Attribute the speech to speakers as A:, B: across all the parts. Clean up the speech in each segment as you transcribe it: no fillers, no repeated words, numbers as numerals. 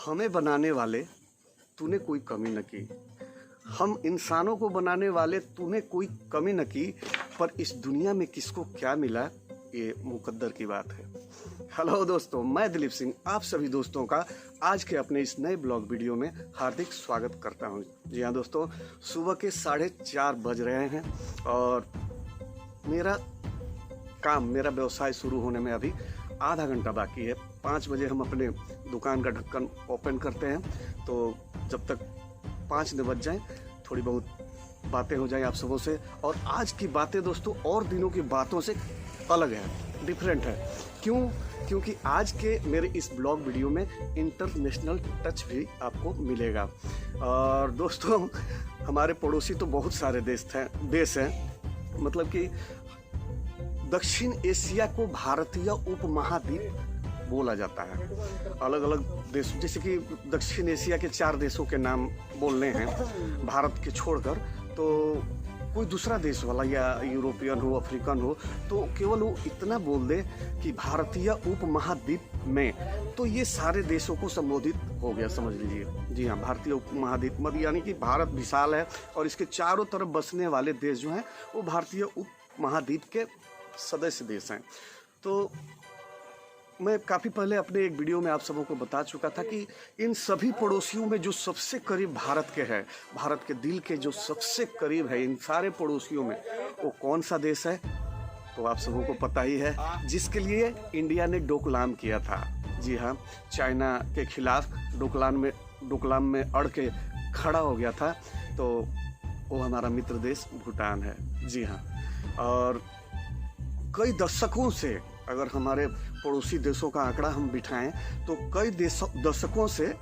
A: हमें बनाने वाले तूने कोई कमी न की, हम इंसानों को बनाने वाले तूने कोई कमी न की, पर इस दुनिया में किसको क्या मिला ये मुकद्दर की बात है। हेलो दोस्तों, मैं दिलीप सिंह आप सभी दोस्तों का आज के अपने इस नए ब्लॉग वीडियो में हार्दिक स्वागत करता हूं। जी हाँ दोस्तों, सुबह के 4:30 बज रहे हैं और मेरा व्यवसाय शुरू होने में अभी आधा घंटा बाकी है। 5 बजे हम अपने दुकान का ढक्कन ओपन करते हैं, तो जब तक 5 न बज जाएं थोड़ी बहुत बातें हो जाएं आप सबों से। और आज की बातें दोस्तों और दिनों की बातों से अलग है, डिफरेंट है। क्योंकि आज के मेरे इस ब्लॉग वीडियो में इंटरनेशनल टच भी आपको मिलेगा। और दोस्तों हमारे पड़ोसी तो बहुत सारे देश हैं, मतलब कि दक्षिण एशिया को भारतीय उपमहाद्वीप बोला जाता है। अलग अलग देश, जैसे कि दक्षिण एशिया के 4 देशों के नाम बोलने हैं भारत के छोड़कर, तो कोई दूसरा देश वाला या यूरोपियन हो, अफ्रीकन हो, तो केवल वो इतना बोल दे कि भारतीय उपमहाद्वीप में, तो ये सारे देशों को संबोधित हो गया, समझ लीजिए। जी हाँ, भारतीय उपमहाद्वीप मतलब यानी कि भारत विशाल है और इसके चारों तरफ बसने वाले देश जो हैं वो भारतीय उपमहाद्वीप के सदस्य देश हैं। तो मैं काफ़ी पहले अपने एक वीडियो में आप सबों को बता चुका था कि इन सभी पड़ोसियों में जो सबसे करीब भारत के है, भारत के दिल के जो सबसे करीब है, इन सारे पड़ोसियों में वो कौन सा देश है, तो आप सबों को पता ही है, जिसके लिए इंडिया ने डोकलाम किया था। जी हाँ, चाइना के खिलाफ डोकलाम में अड़ के खड़ा हो गया था, तो वो हमारा मित्र देश भूटान है। जी हाँ, और कई दशकों से, अगर हमारे पड़ोसी देशों का आंकड़ा हम बिठाएं तो कई दशकों से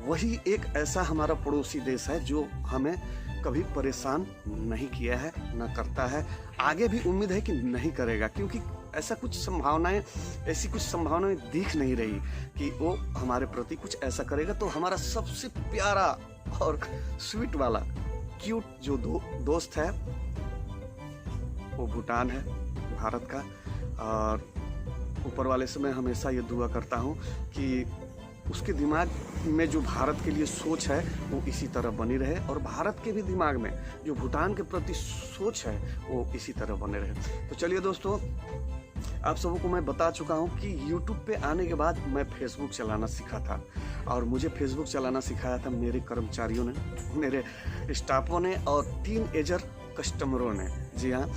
A: वही एक ऐसा हमारा पड़ोसी देश है जो हमें कभी परेशान नहीं किया है, न करता है, आगे भी उम्मीद है कि नहीं करेगा। क्योंकि ऐसी कुछ संभावनाएं दिख नहीं रही कि वो हमारे प्रति कुछ ऐसा करेगा। तो हमारा सबसे प्यारा और स्वीट वाला क्यूट जो दोस्त है वो भूटान है, भारत का। और ऊपर वाले से मैं हमेशा ये दुआ करता हूँ कि उसके दिमाग में जो भारत के लिए सोच है वो इसी तरह बनी रहे, और भारत के भी दिमाग में जो भूटान के प्रति सोच है वो इसी तरह बने रहे। तो चलिए दोस्तों, आप सबों को मैं बता चुका हूँ कि YouTube पे आने के बाद मैं फेसबुक चलाना सीखा था, और मुझे फेसबुक चलाना सिखाया था मेरे कर्मचारियों ने, मेरे स्टाफों ने और टीनएजर कस्टमरों ने। जी हाँ,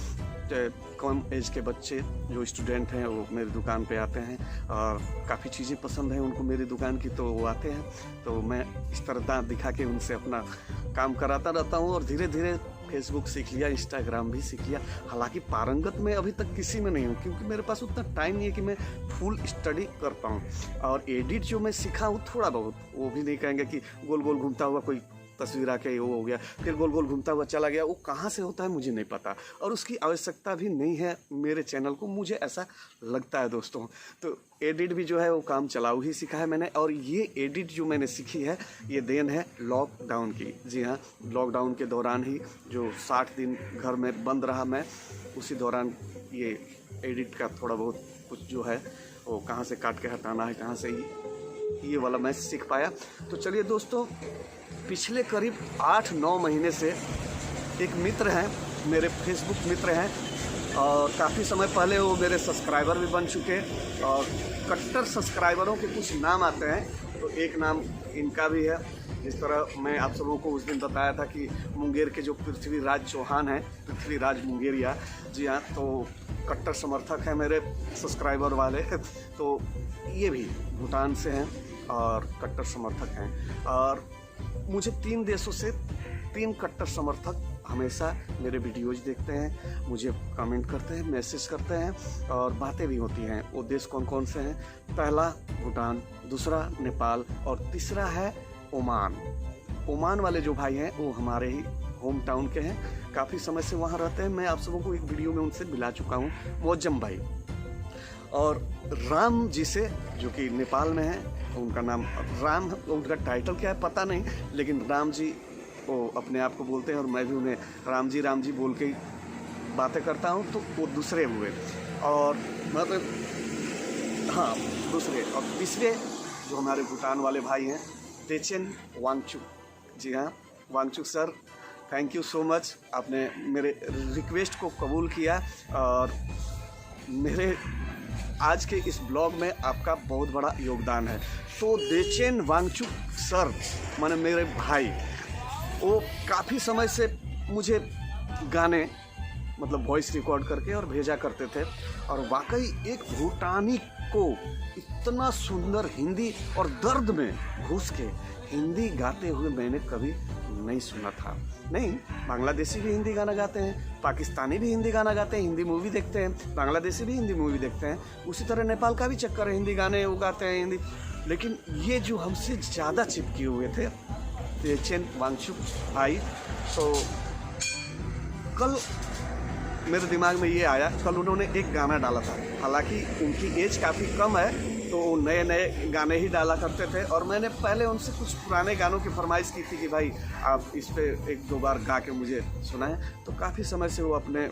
A: कम एज के बच्चे जो स्टूडेंट हैं वो मेरी दुकान पे आते हैं और काफ़ी चीज़ें पसंद हैं उनको मेरी दुकान की, तो वो आते हैं, तो मैं इस तरह दांत दिखा के उनसे अपना काम कराता रहता हूँ। और धीरे धीरे फेसबुक सीख लिया, इंस्टाग्राम भी सीख लिया। हालांकि पारंगत मैं अभी तक किसी में नहीं हूँ, क्योंकि मेरे पास उतना टाइम नहीं है कि मैं फुल स्टडी कर पाऊँ। और एडिट जो मैं सीखा हूँ थोड़ा बहुत, वो भी नहीं कहेंगे कि गोल गोल घूमता हुआ कोई तस्वीर आके वो हो गया, फिर गोल गोल घूमता हुआ चला गया, वो कहाँ से होता है मुझे नहीं पता, और उसकी आवश्यकता भी नहीं है मेरे चैनल को, मुझे ऐसा लगता है दोस्तों। तो एडिट भी जो है वो काम चलाऊ ही सीखा है मैंने, और ये एडिट जो मैंने सीखी है ये देन है लॉकडाउन की। जी हाँ, लॉकडाउन के दौरान ही जो 60 दिन घर में बंद रहा मैं, उसी दौरान ये एडिट का थोड़ा बहुत कुछ जो है वो कहाँ से काट के हटाना है, कहाँ से ये वाला मैं सीख पाया। तो चलिए दोस्तों, पिछले करीब 8-9 महीने से एक मित्र हैं, मेरे फेसबुक मित्र हैं, और काफ़ी समय पहले वो मेरे सब्सक्राइबर भी बन चुके, और कट्टर सब्सक्राइबरों के कुछ नाम आते हैं, तो एक नाम इनका भी है। जिस तरह मैं आप सबों को उस दिन बताया था कि मुंगेर के जो पृथ्वीराज चौहान हैं, पृथ्वीराज मुंगेरिया, जी हाँ, तो कट्टर समर्थक हैं मेरे सब्सक्राइबर वाले, तो ये भी भूटान से हैं और कट्टर समर्थक हैं। और मुझे 3 देशों से 3 कट्टर समर्थक हमेशा मेरे वीडियोज देखते हैं, मुझे कमेंट करते हैं, मैसेज करते हैं, और बातें भी होती हैं। वो देश कौन कौन से हैं? पहला भूटान, दूसरा नेपाल, और तीसरा है ओमान। ओमान वाले जो भाई हैं वो हमारे ही होम टाउन के हैं, काफ़ी समय से वहाँ रहते हैं। मैं आप सबों को एक वीडियो में उनसे मिला चुका हूँ, मोजम भाई। और राम जी से, जो कि नेपाल में है, उनका नाम राम, उनका टाइटल क्या है पता नहीं, लेकिन राम जी वो अपने आप को बोलते हैं, और मैं भी उन्हें राम जी बोल के बातें करता हूँ, तो वो दूसरे हुए। और मतलब हाँ, दूसरे। और तीसरे जो हमारे भूटान वाले भाई हैं, तेचेन वांगचुक। जी हाँ, Wangchuk sir, thank you so much, आपने मेरे रिक्वेस्ट को कबूल किया और मेरे आज के इस ब्लॉग में आपका बहुत बड़ा योगदान है। तो तेचेन वांगचुक सर माने मेरे भाई, वो काफ़ी समय से मुझे गाने मतलब वॉइस रिकॉर्ड करके और भेजा करते थे, और वाकई एक भूटानी को इतना सुंदर हिंदी और दर्द में घुस के हिंदी गाते हुए मैंने कभी नहीं सुना था। नहीं, बांग्लादेशी भी हिंदी गाना गाते हैं, पाकिस्तानी भी हिंदी गाना गाते हैं, हिंदी मूवी देखते हैं, बांग्लादेशी भी हिंदी मूवी देखते हैं, उसी तरह नेपाल का भी चक्कर है, हिंदी गाने वो गाते हैं हिंदी। लेकिन ये जो हमसे ज़्यादा चिपके हुए थे तेचेन वांगचुक भाई, तो कल मेरे दिमाग में ये आया, कल उन्होंने एक गाना डाला था, हालांकि उनकी एज काफ़ी कम है तो नए नए गाने ही डाला करते थे, और मैंने पहले उनसे कुछ पुराने गानों की फरमाइश की थी कि भाई आप इस पे एक दो बार गा के मुझे सुनाएं। तो काफ़ी समय से वो अपने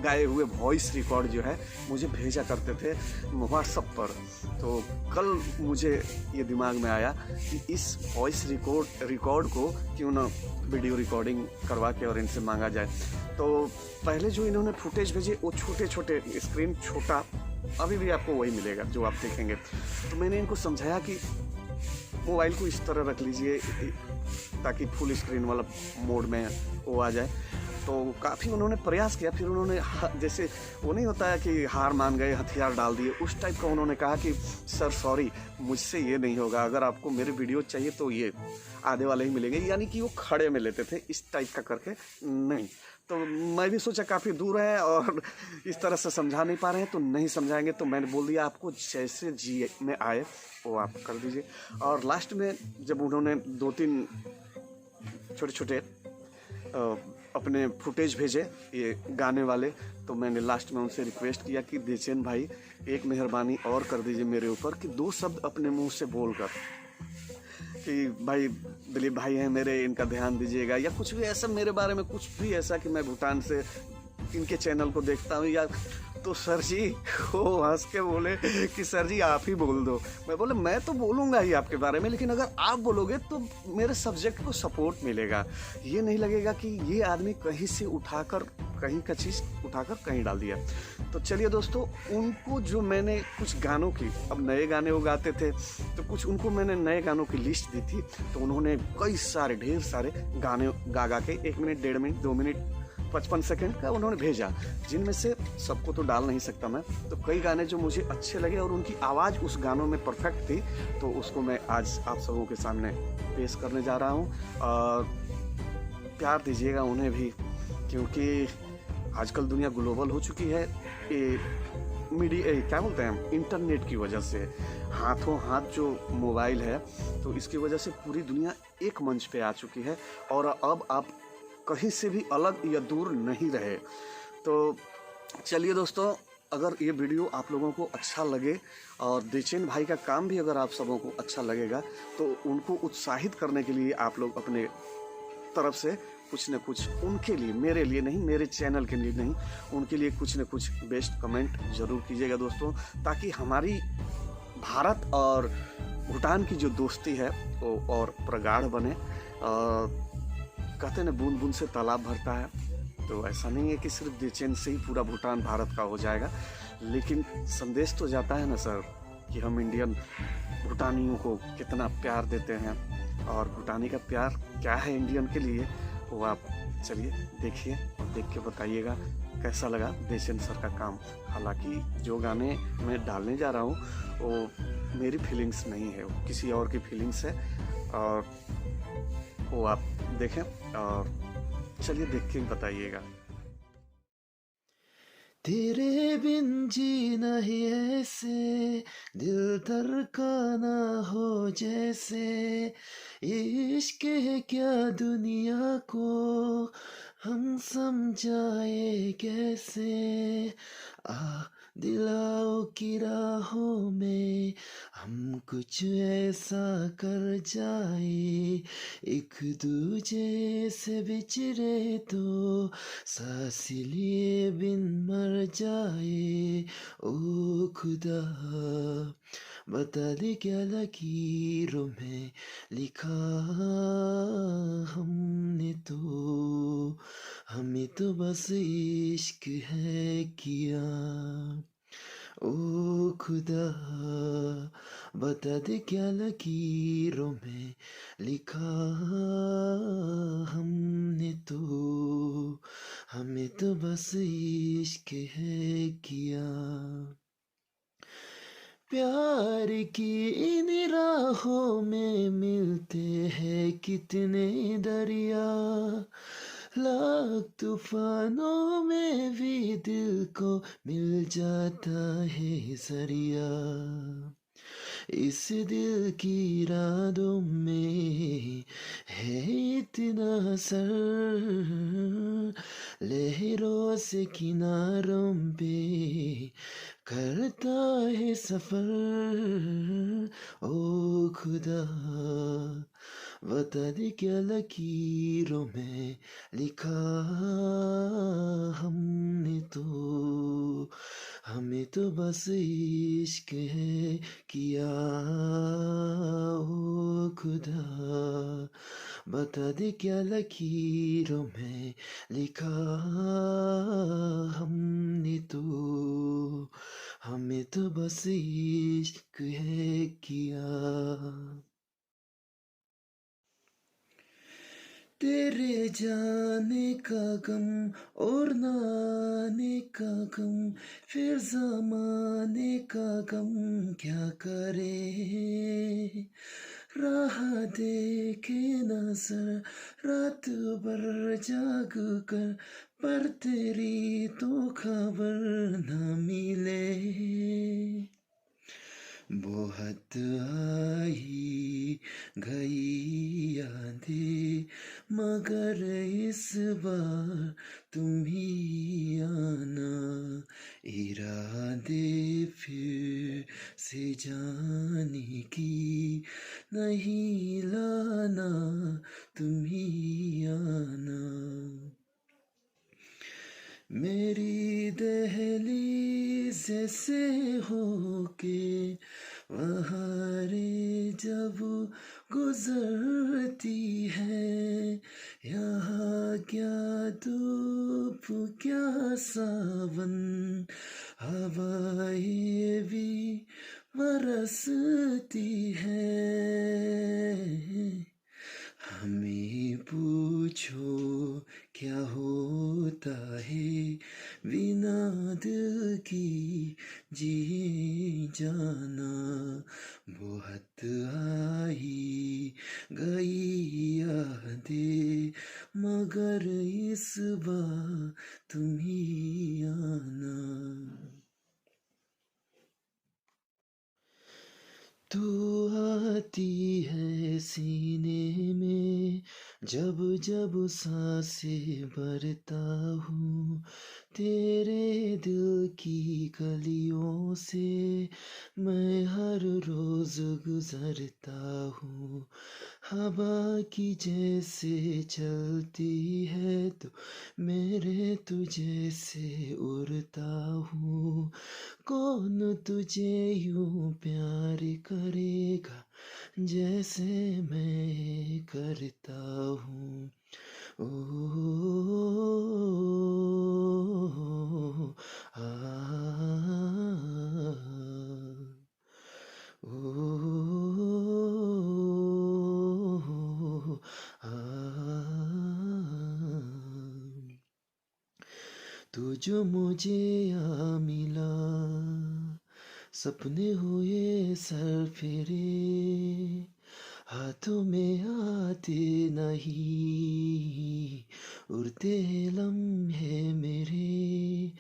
A: गाए हुए वॉइस रिकॉर्ड जो है मुझे भेजा करते थे व्हाट्सएप पर। तो कल मुझे ये दिमाग में आया कि इस वॉइस रिकॉर्ड को क्यों ना वीडियो रिकॉर्डिंग करवा के और इनसे मांगा जाए। तो पहले जो इन्होंने फुटेज भेजे वो छोटे छोटे, स्क्रीन छोटा, अभी भी आपको वही मिलेगा जो आप देखेंगे। तो मैंने इनको समझाया कि मोबाइल को इस तरह रख लीजिए ताकि फुल स्क्रीन वाला मोड में वो आ जाए। तो काफ़ी उन्होंने प्रयास किया, फिर उन्होंने जैसे वो नहीं होता है कि हार मान गए, हथियार डाल दिए, उस टाइप का उन्होंने कहा कि सर सॉरी, मुझसे ये नहीं होगा, अगर आपको मेरे वीडियो चाहिए तो ये आधे वाले ही मिलेंगे, यानी कि वो खड़े में लेते थे इस टाइप का करके। नहीं, तो मैं भी सोचा काफ़ी दूर है और इस तरह से समझा नहीं पा रहे हैं तो नहीं समझाएंगे, तो मैंने बोल दिया आपको जैसे जी में आए वो आप कर दीजिए। और लास्ट में जब उन्होंने 2-3 छोटे छोटे अपने फुटेज भेजे ये गाने वाले, तो मैंने लास्ट में उनसे रिक्वेस्ट किया कि तेचेन भाई एक मेहरबानी और कर दीजिए मेरे ऊपर, कि 2 शब्द अपने मुंह से बोलकर कि भाई दिलीप भाई हैं मेरे, इनका ध्यान दीजिएगा, या कुछ भी ऐसा मेरे बारे में, कुछ भी ऐसा कि मैं भूटान से इनके चैनल को देखता हूँ या। तो सर जी वो हंस के बोले कि सर जी आप ही बोल दो। मैं बोले मैं तो बोलूँगा ही आपके बारे में, लेकिन अगर आप बोलोगे तो मेरे सब्जेक्ट को सपोर्ट मिलेगा, ये नहीं लगेगा कि ये आदमी कहीं से उठाकर कहीं का चीज़ उठाकर कहीं डाल दिया। तो चलिए दोस्तों, उनको जो मैंने कुछ गानों की, अब नए गाने वो गाते थे तो कुछ उनको मैंने नए गानों की लिस्ट दी थी, तो उन्होंने कई सारे ढेर सारे गाने गा के 1 मिनट 1.5 मिनट 2 मिनट 55 सेकंड का उन्होंने भेजा, जिनमें से सबको तो डाल नहीं सकता मैं, तो कई गाने जो मुझे अच्छे लगे और उनकी आवाज़ उस गानों में परफेक्ट थी, तो उसको मैं आज आप सबों के सामने पेश करने जा रहा हूँ। और प्यार दीजिएगा उन्हें भी, क्योंकि आजकल दुनिया ग्लोबल हो चुकी है, ये मीडिया क्या बोलते हैं, इंटरनेट की वजह से, हाथों हाथ जो मोबाइल है, तो इसकी वजह से पूरी दुनिया एक मंच पे आ चुकी है, और अब आप कहीं से भी अलग या दूर नहीं रहे। तो चलिए दोस्तों, अगर ये वीडियो आप लोगों को अच्छा लगे और तेचेन भाई का काम भी अगर आप सबों को अच्छा लगेगा, तो उनको उत्साहित करने के लिए आप लोग अपने तरफ से कुछ न कुछ उनके लिए, मेरे लिए नहीं, मेरे चैनल के लिए नहीं, उनके लिए कुछ न कुछ बेस्ट कमेंट ज़रूर कीजिएगा दोस्तों, ताकि हमारी भारत और भूटान की जो दोस्ती है वो और प्रगाढ़ बने। कहते हैं ना, बूंद बूंद से तालाब भरता है, तो ऐसा नहीं है कि सिर्फ तेचेन से ही पूरा भूटान भारत का हो जाएगा, लेकिन संदेश तो जाता है ना सर कि हम इंडियन भूटानियों को कितना प्यार देते हैं, और भूटानी का प्यार क्या है इंडियन के लिए, वो आप चलिए देखिए और देख के बताइएगा कैसा लगा तेचेन सर का काम। हालांकि जो गाने मैं डालने जा रहा हूँ वो मेरी फीलिंग्स नहीं है, वो किसी और की फीलिंग्स है, और वो आप देखें और चलिए देख के बताइएगा।
B: तेरे बिन जीना ही ऐसे, दिल धड़काना हो जैसे, इश्क है क्या दुनिया को हम समझाए कैसे। दिलाओ की राहों में हम कुछ ऐसा कर जाए, एक दूजे से बिछड़े तो सांस लिए बिन मर जाए। ओ खुदा बता दे क्या लकीरों में लिखा हमने तो, हमें तो बस इश्क है किया। ओ खुदा बता दे क्या लकीरों में लिखा हमने तो, हमें तो बस इश्क है किया। प्यार की इन राहों में मिलते हैं कितने दरिया, लाख तूफानों में भी दिल को मिल जाता है जरिया। इस दिल की रातों में है इतना असर, लहरों से किनारों पे करता है सफर। ओ खुदा बता दे क्या लकीरों में लिखा हमने तो, हमें तो बस इश्क है किया। ओ खुदा बता दे क्या लकीरों में लिखा हमने तो, हमें तो बस इश्क है किया। तेरे जाने का गम और न आने का गम, फिर जमाने का गम क्या करे। राह देखे नजर रात भर जाग कर, पर तेरी तो खबर न मिले। बहुत आई गई यादें, मगर इस बार तुम ही आना। इरादे फिर से जाने की नहीं लाना, तुम ही आना। मेरी दहलीज से होके बहारें जब गुजरती है, यहाँ क्या धूप क्या सावन, हवाएं भी बरसती है। हमें पूछो क्या होता है बिना दिल की जिए जाना। बहुत आई गई यादें, मगर इस बार तुम ही आना। तू आती है सीने में जब जब सांसें भरता हूँ, तेरे दिल की गलियों से मैं हर रोज गुजरता हूँ। हवा की जैसे चलती है तो मेरे तुझे से उड़ता हूँ। कौन तुझे यूं प्यार करेगा जैसे मैं करता हूँ। ओ आ, ओ आ, तू जो मुझे यहाँ मिला, सपने हुए सर फेरे, हाथों में आते नहीं, उड़ते लम्हे मेरे।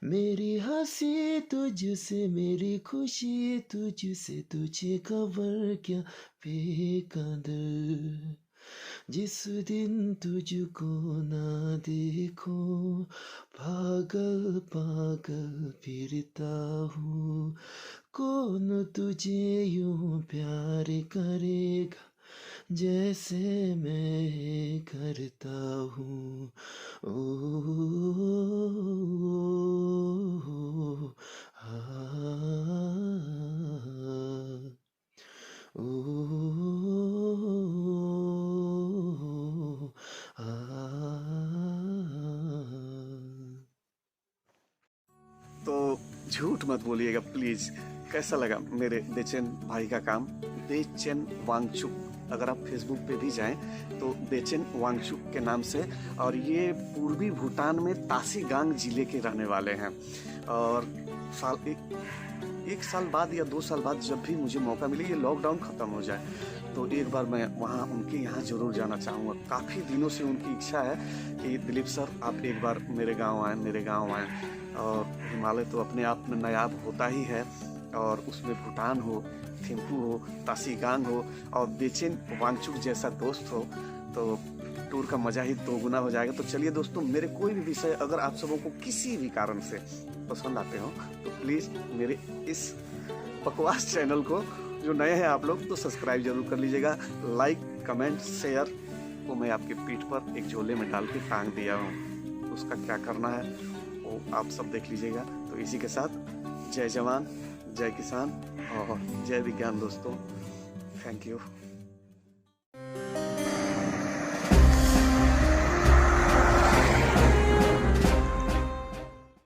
B: मेरी हंसी तुझसे मेरी खुशी तुझसे, तुझे खबर क्या बेकदर। जिस दिन तुझको ना देखो पागल पागल फिरता हूँ। कौन तुझे यूं प्यार करेगा जैसे मैं करता हूँ। ओ आ,
A: झूठ मत बोलिएगा प्लीज़। कैसा लगा मेरे बेचैन भाई का काम? बेचैन वांगचुक, अगर आप फेसबुक पे भी जाएं तो बेचैन वांगचुक के नाम से, और ये पूर्वी भूटान में तासीगांग जिले के रहने वाले हैं। और एक साल बाद या 2 साल बाद जब भी मुझे मौका मिले, ये लॉकडाउन ख़त्म हो जाए, तो एक बार मैं वहाँ उनके यहाँ ज़रूर जाना चाहूँगा। काफ़ी दिनों से उनकी इच्छा है कि दिलीप सर आप एक बार मेरे गांव आएँ। और हिमालय तो अपने आप में नायाब होता ही है, और उसमें भूटान हो, थिम्पू हो, तासीगांग हो, और बेचैन वांगचुक जैसा दोस्त हो, तो टूर का मज़ा ही दोगुना हो जाएगा। तो चलिए दोस्तों, मेरे कोई भी विषय अगर आप सबों को किसी भी कारण से पसंद आते हो तो प्लीज़ मेरे इस बकवास चैनल को, जो नए हैं आप लोग, तो सब्सक्राइब जरूर कर लीजिएगा। लाइक, कमेंट, शेयर को मैं आपकी पीठ पर एक झोले में डाल के टांग दिया हूँ, उसका क्या करना है वो आप सब देख लीजिएगा। तो इसी के साथ जय जवान, जय किसान और जय विज्ञान दोस्तों। Thank you.